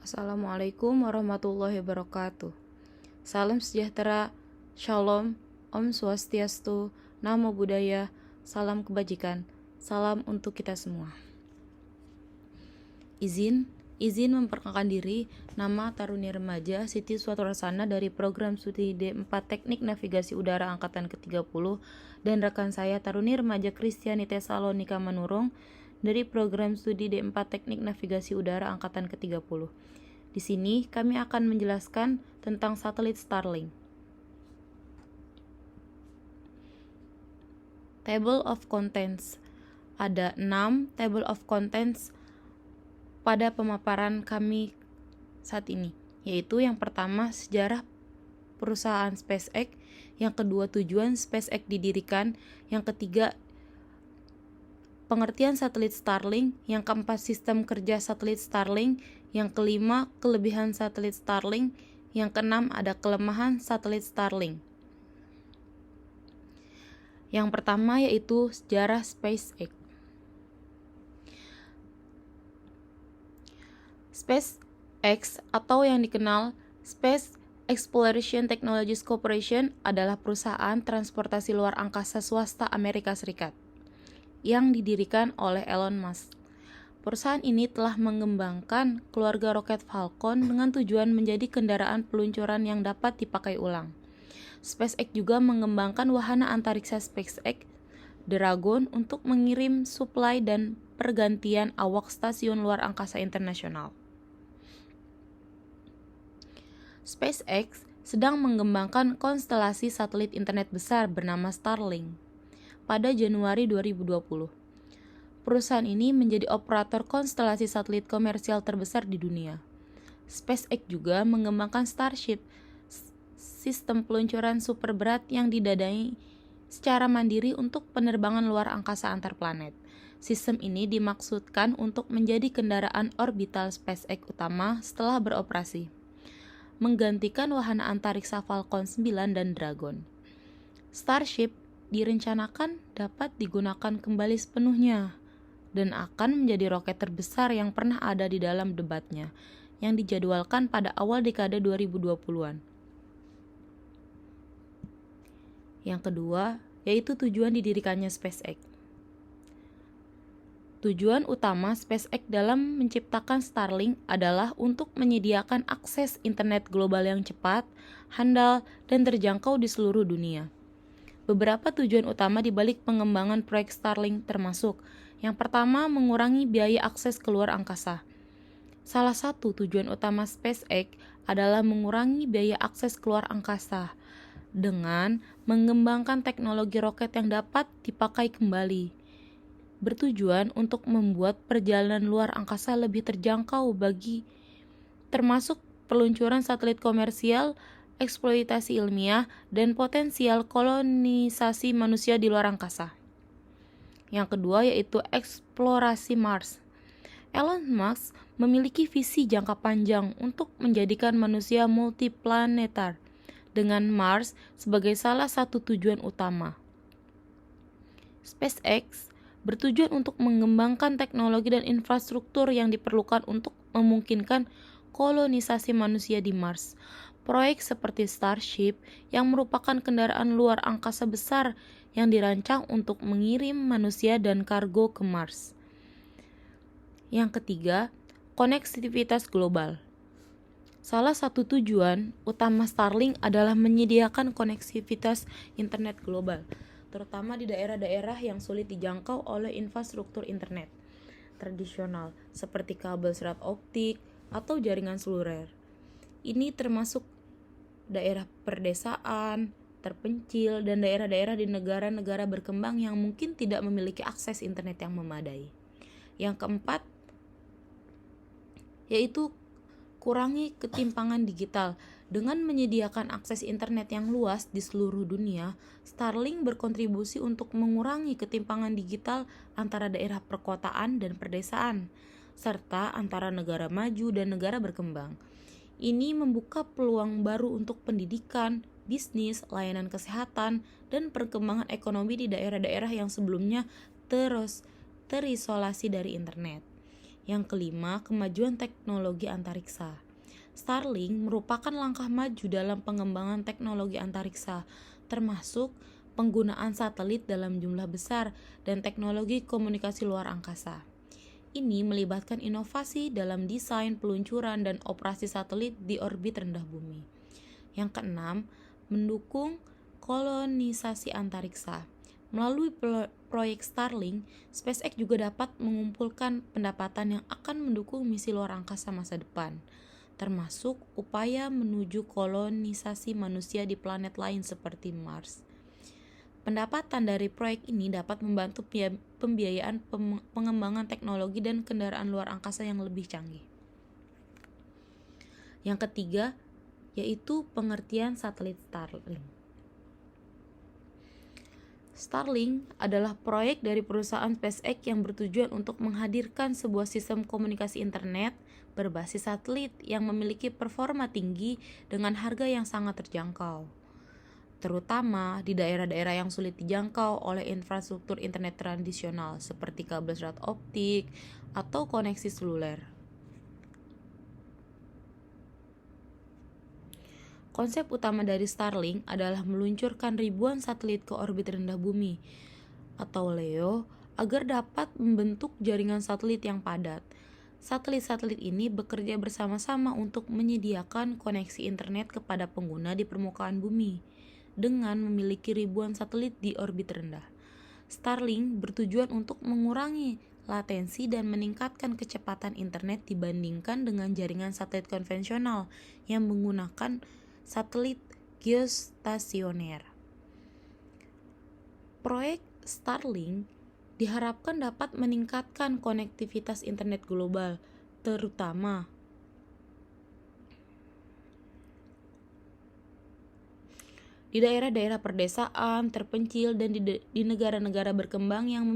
Assalamualaikum warahmatullahi wabarakatuh. Salam sejahtera, Shalom, Om Swastiastu, Namo Buddhaya, salam kebajikan, salam untuk kita semua. Izin memperkenalkan diri. Nama Taruni Remaja Siti Swatorasana dari program studi D4 Teknik Navigasi Udara Angkatan ke-30 dan rekan saya Taruni Remaja Kristiani Tesalonika Manurung dari program studi D4 Teknik Navigasi Udara Angkatan ke-30. Di sini kami akan menjelaskan tentang satelit Starlink. Table of Contents. Ada 6 table of contents pada pemaparan kami saat ini, yaitu yang pertama sejarah perusahaan SpaceX, yang kedua tujuan SpaceX didirikan, yang ketiga pengertian satelit Starlink, yang keempat sistem kerja satelit Starlink, yang kelima kelebihan satelit Starlink, yang keenam ada kelemahan satelit Starlink. Yang pertama yaitu sejarah SpaceX. SpaceX atau yang dikenal Space Exploration Technologies Corporation adalah perusahaan transportasi luar angkasa swasta Amerika Serikat yang didirikan oleh Elon Musk. Perusahaan ini telah mengembangkan keluarga roket Falcon dengan tujuan menjadi kendaraan peluncuran yang dapat dipakai ulang. SpaceX juga mengembangkan wahana antariksa SpaceX Dragon untuk mengirim suplai dan pergantian awak stasiun luar angkasa internasional. SpaceX sedang mengembangkan konstelasi satelit internet besar bernama Starlink. Pada Januari 2020, perusahaan ini menjadi operator konstelasi satelit komersial terbesar di dunia. SpaceX juga mengembangkan Starship, sistem peluncuran super berat yang didanai secara mandiri untuk penerbangan luar angkasa antar planet. Sistem ini dimaksudkan untuk menjadi kendaraan orbital SpaceX utama setelah beroperasi, menggantikan wahana antariksa Falcon 9 dan Dragon. Starship direncanakan dapat digunakan kembali sepenuhnya dan akan menjadi roket terbesar yang pernah ada di dalam debatnya, yang dijadwalkan pada awal dekade 2020-an. Yang kedua, yaitu tujuan didirikannya SpaceX. Tujuan utama SpaceX dalam menciptakan Starlink adalah untuk menyediakan akses internet global yang cepat, handal, dan terjangkau di seluruh dunia. Beberapa tujuan utama di balik pengembangan proyek Starlink termasuk: yang pertama, mengurangi biaya akses keluar angkasa. Salah satu tujuan utama SpaceX adalah mengurangi biaya akses keluar angkasa dengan mengembangkan teknologi roket yang dapat dipakai kembali, bertujuan untuk membuat perjalanan luar angkasa lebih terjangkau termasuk peluncuran satelit komersial, eksploitasi ilmiah, dan potensial kolonisasi manusia di luar angkasa. Yang kedua yaitu eksplorasi Mars. Elon Musk memiliki visi jangka panjang untuk menjadikan manusia multiplanetar, dengan Mars sebagai salah satu tujuan utama. SpaceX bertujuan untuk mengembangkan teknologi dan infrastruktur yang diperlukan untuk memungkinkan kolonisasi manusia di Mars. Proyek seperti Starship yang merupakan kendaraan luar angkasa besar yang dirancang untuk mengirim manusia dan kargo ke Mars. Yang ketiga, konektivitas global. Salah satu tujuan utama Starlink adalah menyediakan konektivitas internet global, terutama di daerah-daerah yang sulit dijangkau oleh infrastruktur internet tradisional seperti kabel serat optik atau jaringan seluler. Ini termasuk daerah perdesaan, terpencil, dan daerah-daerah di negara-negara berkembang yang mungkin tidak memiliki akses internet yang memadai. Yang keempat, yaitu kurangi ketimpangan digital. Dengan menyediakan akses internet yang luas di seluruh dunia, Starlink berkontribusi untuk mengurangi ketimpangan digital antara daerah perkotaan dan perdesaan, serta antara negara maju dan negara berkembang. Ini membuka peluang baru untuk pendidikan, bisnis, layanan kesehatan, dan perkembangan ekonomi di daerah-daerah yang sebelumnya terisolasi dari internet. Yang kelima, kemajuan teknologi antariksa. Starlink merupakan langkah maju dalam pengembangan teknologi antariksa, termasuk penggunaan satelit dalam jumlah besar dan teknologi komunikasi luar angkasa. Ini melibatkan inovasi dalam desain, peluncuran, dan operasi satelit di orbit rendah bumi. Yang keenam, mendukung kolonisasi antariksa. Melalui proyek Starlink, SpaceX juga dapat mengumpulkan pendapatan yang akan mendukung misi luar angkasa masa depan, termasuk upaya menuju kolonisasi manusia di planet lain seperti Mars. Pendapatan dari proyek ini dapat membantu pembiayaan pengembangan teknologi dan kendaraan luar angkasa yang lebih canggih. Yang ketiga, yaitu pengertian satelit Starlink. Starlink adalah proyek dari perusahaan SpaceX yang bertujuan untuk menghadirkan sebuah sistem komunikasi internet berbasis satelit yang memiliki performa tinggi dengan harga yang sangat terjangkau, terutama di daerah-daerah yang sulit dijangkau oleh infrastruktur internet tradisional seperti kabel serat optik atau koneksi seluler. Konsep utama dari Starlink adalah meluncurkan ribuan satelit ke orbit rendah bumi atau LEO agar dapat membentuk jaringan satelit yang padat. Satelit-satelit ini bekerja bersama-sama untuk menyediakan koneksi internet kepada pengguna di permukaan bumi dengan memiliki ribuan satelit di orbit rendah. Starlink bertujuan untuk mengurangi latensi dan meningkatkan kecepatan internet dibandingkan dengan jaringan satelit konvensional yang menggunakan satelit geostasioner. Proyek Starlink diharapkan dapat meningkatkan konektivitas internet global, terutama di daerah-daerah perdesaan, terpencil, dan di negara-negara berkembang yang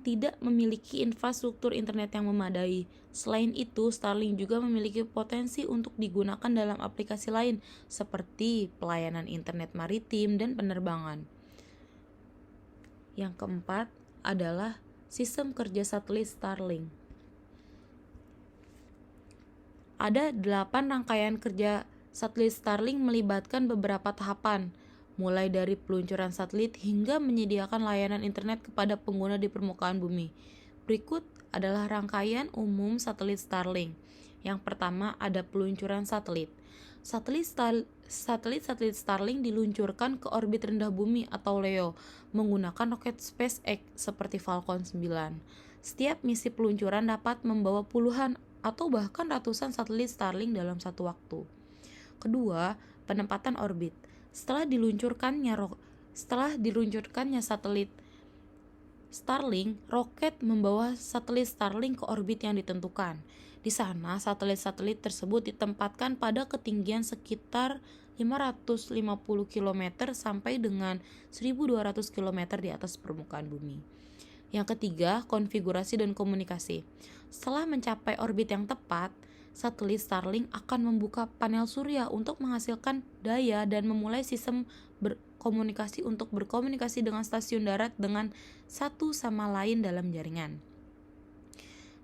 tidak memiliki infrastruktur internet yang memadai. Selain itu, Starlink juga memiliki potensi untuk digunakan dalam aplikasi lain seperti pelayanan internet maritim dan penerbangan. Yang keempat adalah sistem kerja satelit Starlink. Ada 8 rangkaian kerja satelit Starlink melibatkan beberapa tahapan, mulai dari peluncuran satelit hingga menyediakan layanan internet kepada pengguna di permukaan bumi. Berikut adalah rangkaian umum satelit Starlink. Yang pertama ada peluncuran satelit. Satelit Starlink diluncurkan ke orbit rendah bumi atau LEO menggunakan roket SpaceX seperti Falcon 9. Setiap misi peluncuran dapat membawa puluhan atau bahkan ratusan satelit Starlink dalam satu waktu. Kedua, penempatan orbit. Setelah diluncurkannya satelit Starlink, roket membawa satelit Starlink ke orbit yang ditentukan. Di sana, satelit-satelit tersebut ditempatkan pada ketinggian sekitar 550 km sampai dengan 1.200 km di atas permukaan bumi. Yang ketiga, konfigurasi dan komunikasi. Setelah mencapai orbit yang tepat, satelit Starlink akan membuka panel surya untuk menghasilkan daya dan memulai sistem berkomunikasi untuk berkomunikasi dengan stasiun darat dengan satu sama lain dalam jaringan.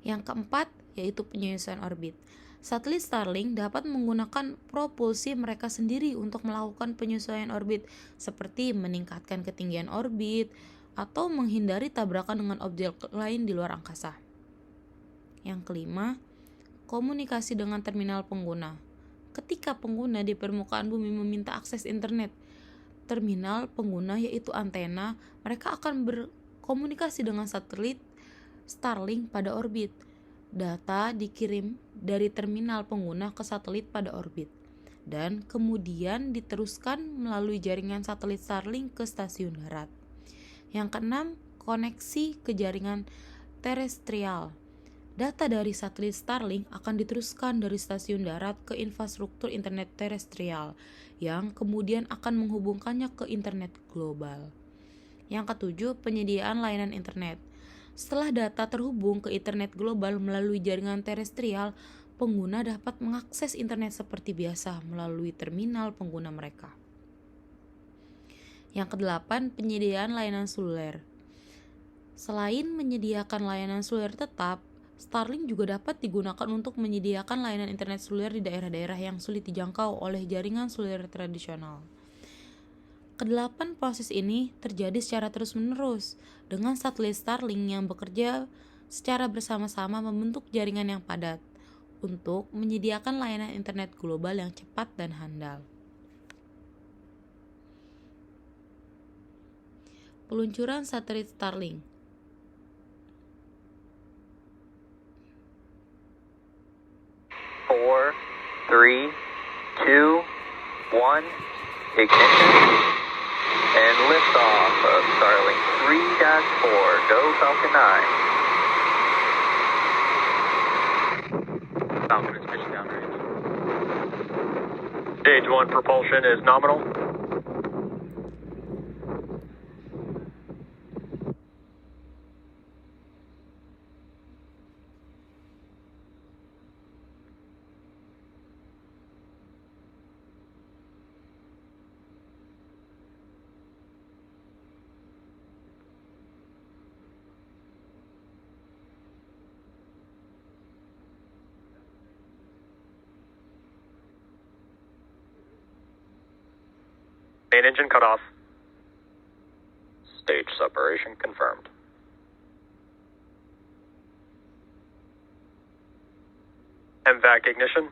Yang keempat, yaitu penyesuaian orbit. Satelit Starlink dapat menggunakan propulsi mereka sendiri untuk melakukan penyesuaian orbit, seperti meningkatkan ketinggian orbit atau menghindari tabrakan dengan objek lain di luar angkasa. Yang kelima, komunikasi dengan terminal pengguna. Ketika pengguna di permukaan bumi meminta akses internet, terminal pengguna yaitu antena, mereka akan berkomunikasi dengan satelit Starlink pada orbit. Data dikirim dari terminal pengguna ke satelit pada orbit dan kemudian diteruskan melalui jaringan satelit Starlink ke stasiun darat. Yang keenam, koneksi ke jaringan terestrial. Data dari satelit Starlink akan diteruskan dari stasiun darat ke infrastruktur internet terestrial yang kemudian akan menghubungkannya ke internet global. Yang ketujuh, penyediaan layanan internet. Setelah data terhubung ke internet global melalui jaringan terestrial, pengguna dapat mengakses internet seperti biasa melalui terminal pengguna mereka. Yang kedelapan, penyediaan layanan seluler. Selain menyediakan layanan seluler tetap, Starlink juga dapat digunakan untuk menyediakan layanan internet seluler di daerah-daerah yang sulit dijangkau oleh jaringan seluler tradisional. Kedelapan proses ini terjadi secara terus-menerus dengan satelit Starlink yang bekerja secara bersama-sama membentuk jaringan yang padat untuk menyediakan layanan internet global yang cepat dan handal. Peluncuran satelit Starlink. Four, three, two, one, ignition, and liftoff of Starlink 3.4. Go Falcon 9. Falcon is mission downrange. Stage 1 propulsion is nominal. Main engine cut off. Stage separation confirmed. MVAC ignition.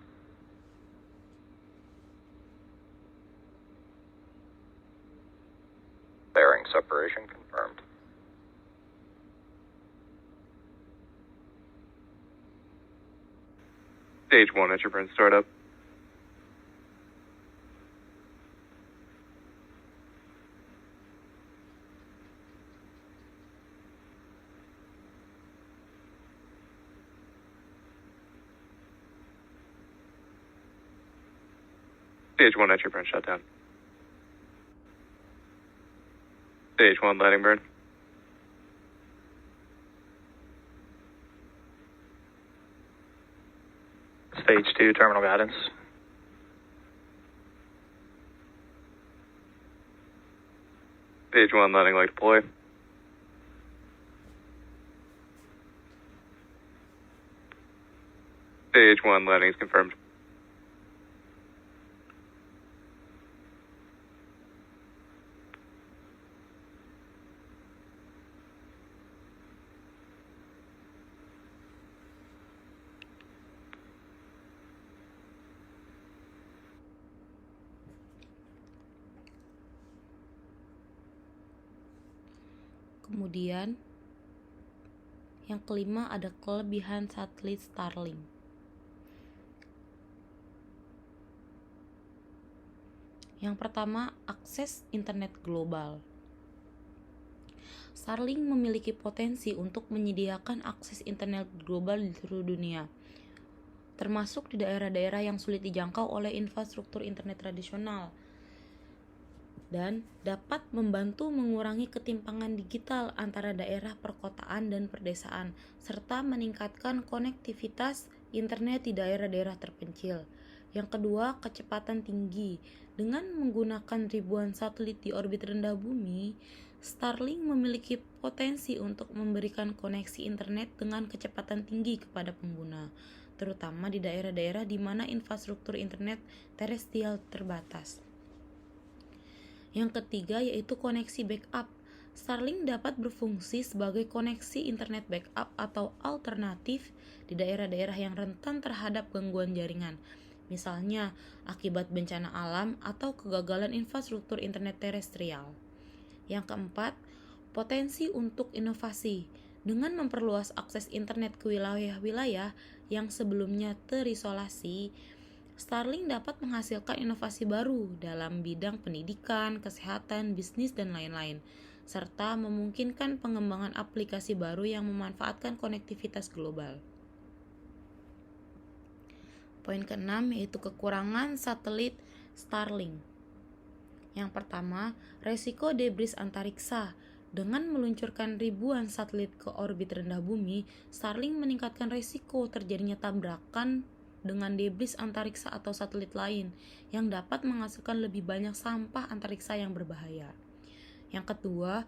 Bearing separation confirmed. Stage 1 Interburn startup. Stage 1 Interburn shutdown. Stage 1 landing burn. Stage 2 terminal guidance. Stage 1 landing leg deploy. Stage 1 landing is confirmed. Kemudian, yang kelima ada kelebihan satelit Starlink. Yang pertama, akses internet global. Starlink memiliki potensi untuk menyediakan akses internet global di seluruh dunia, termasuk di daerah-daerah yang sulit dijangkau oleh infrastruktur internet tradisional, dan dapat membantu mengurangi ketimpangan digital antara daerah perkotaan dan perdesaan, serta meningkatkan konektivitas internet di daerah-daerah terpencil. Yang kedua, kecepatan tinggi. Dengan menggunakan ribuan satelit di orbit rendah bumi, Starlink memiliki potensi untuk memberikan koneksi internet dengan kecepatan tinggi kepada pengguna, terutama di daerah-daerah di mana infrastruktur internet terestrial terbatas. Yang ketiga yaitu koneksi backup. Starlink dapat berfungsi sebagai koneksi internet backup atau alternatif di daerah-daerah yang rentan terhadap gangguan jaringan, misalnya akibat bencana alam atau kegagalan infrastruktur internet terestrial. Yang keempat, potensi untuk inovasi. Dengan memperluas akses internet ke wilayah-wilayah yang sebelumnya terisolasi, Starlink dapat menghasilkan inovasi baru dalam bidang pendidikan, kesehatan, bisnis, dan lain-lain, serta memungkinkan pengembangan aplikasi baru yang memanfaatkan konektivitas global. Poin keenam yaitu kekurangan satelit Starlink. Yang pertama, resiko debris antariksa. Dengan meluncurkan ribuan satelit ke orbit rendah bumi, Starlink meningkatkan resiko terjadinya tabrakan dengan debris antariksa atau satelit lain yang dapat menghasilkan lebih banyak sampah antariksa yang berbahaya. Yang kedua,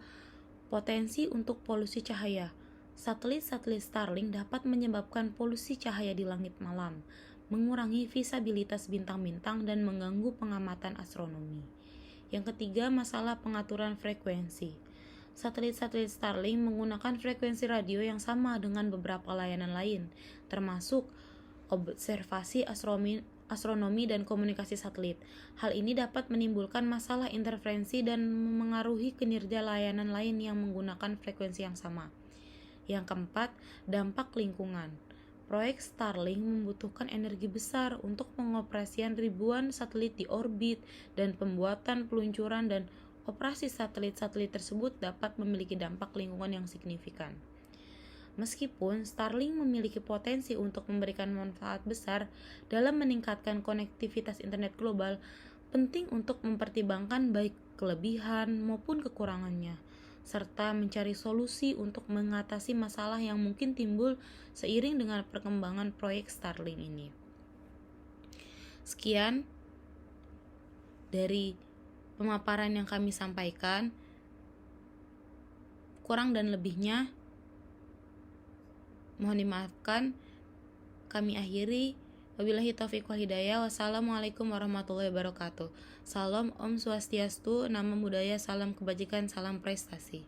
Potensi untuk polusi cahaya. Satelit-satelit Starlink dapat menyebabkan polusi cahaya di langit malam, mengurangi visibilitas bintang-bintang dan mengganggu pengamatan astronomi. Yang ketiga, masalah pengaturan frekuensi. Satelit-satelit Starlink menggunakan frekuensi radio yang sama dengan beberapa layanan lain, termasuk observasi astronomi dan komunikasi satelit. Hal ini dapat menimbulkan masalah interferensi dan memengaruhi kinerja layanan lain yang menggunakan frekuensi yang sama. Yang keempat, dampak lingkungan. Proyek Starlink membutuhkan energi besar untuk pengoperasian ribuan satelit di orbit, dan pembuatan, peluncuran, dan operasi satelit-satelit tersebut dapat memiliki dampak lingkungan yang signifikan. Meskipun Starlink memiliki potensi untuk memberikan manfaat besar dalam meningkatkan konektivitas internet global, penting untuk mempertimbangkan baik kelebihan maupun kekurangannya, serta mencari solusi untuk mengatasi masalah yang mungkin timbul seiring dengan perkembangan proyek Starlink ini. Sekian dari pemaparan yang kami sampaikan. Kurang dan lebihnya mohon dimaafkan. Kami akhiri. Wabillahi taufiq wal hidayah. Wassalamualaikum warahmatullahi wabarakatuh. Salam Om Swastiastu, Namo Buddhaya, salam kebajikan, salam prestasi.